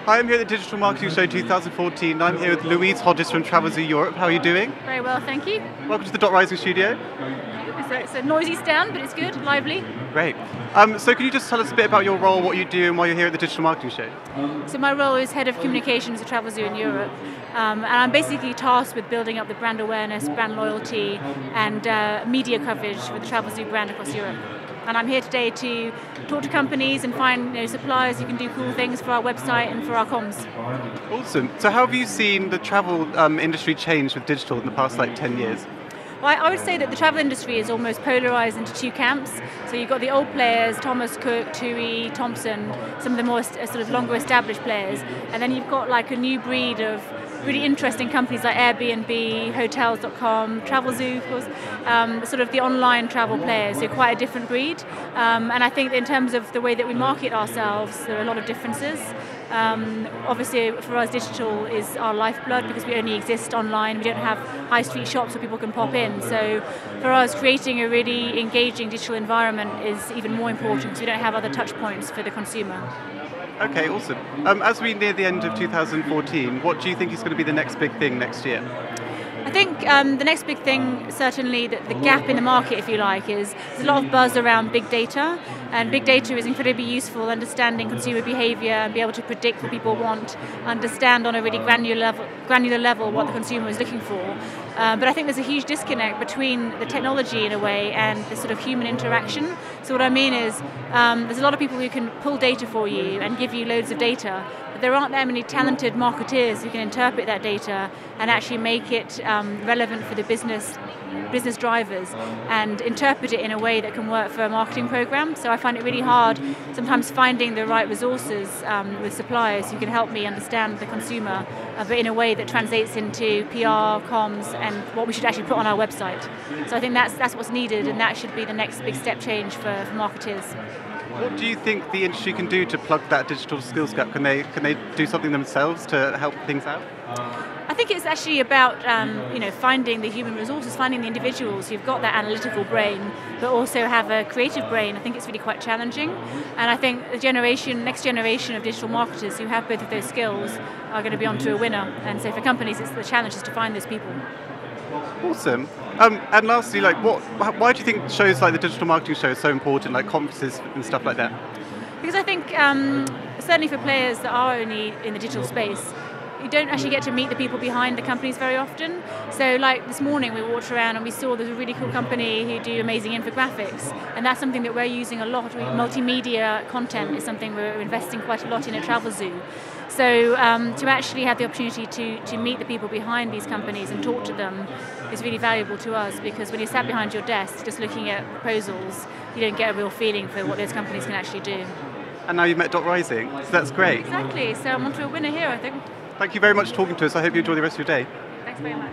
Hi, I'm here at the Digital Marketing Show 2014. I'm here with Louise Hodges from Travelzoo Europe. How are you doing? Very well, thank you. Welcome to the Dot Rising studio. It's a noisy stand, but it's good, lively. Great. So can you just tell us a bit about your role, what you do, and why you're here at the Digital Marketing Show? So my role is Head of Communications at Travelzoo in Europe. And I'm basically tasked with building up the brand awareness, brand loyalty, and media coverage for the Travelzoo brand across Europe. And I'm here today to talk to companies and find suppliers who can do cool things for our website and for our comms. Awesome. So how have you seen the travel industry change with digital in the past 10 years? Well, I would say that the travel industry is almost polarised into two camps. So you've got the old players, Thomas Cook, TUI, Thompson, some of the more sort of longer established players. And then you've got like a new breed of really interesting companies like Airbnb, Hotels.com, Travelzoo, of course, sort of the online travel players, so quite a different breed. And I think in terms of the way that we market ourselves, there are a lot of differences. Obviously, for us, digital is our lifeblood because we only exist online. We don't have high street shops where people can pop in. So for us, creating a really engaging digital environment is even more important because we don't have other touch points for the consumer. Okay, awesome. As we near the end of 2014, what do you think is going to be the next big thing next year? I think the next big thing, certainly the gap in the market, if you like, is there's a lot of buzz around big data, and big data is incredibly useful, understanding consumer behaviour and be able to predict what people want, understand on a really granular level what the consumer is looking for. But I think there's a huge disconnect between the technology in a way and the sort of human interaction. So what I mean is there's a lot of people who can pull data for you and give you loads of data, but there aren't that many talented marketeers who can interpret that data and actually make it relevant for the business drivers and interpret it in a way that can work for a marketing program. So I find it really hard sometimes finding the right resources with suppliers who can help me understand the consumer, but in a way that translates into PR, comms, and what we should actually put on our website. So I think that's what's needed, and that should be the next big step change for marketers. What do you think the industry can do to plug that digital skills gap? Can they do something themselves to help things out? I think it's actually about finding the human resources, finding the individuals who've got that analytical brain, but also have a creative brain. I think it's really quite challenging, and I think the next generation of digital marketers who have both of those skills are going to be onto a winner. And so for companies, it's the challenge is to find those people. Awesome. And lastly, why do you think shows like the Digital Marketing Show are so important, like conferences and stuff like that? Because I think certainly for players that are only in the digital space, you don't actually get to meet the people behind the companies very often. So like this morning we walked around and we saw there's a really cool company who do amazing infographics, and that's something that we're using a lot. Multimedia content is something we're investing quite a lot in at Travelzoo. So to actually have the opportunity to meet the people behind these companies and talk to them is really valuable to us, because when you're sat behind your desk just looking at proposals, you don't get a real feeling for what those companies can actually do. And now you've met Dot Rising, so that's great. Exactly, so I'm onto a winner here, I think. Thank you very much for talking to us. I hope you enjoy the rest of your day. Thanks very much.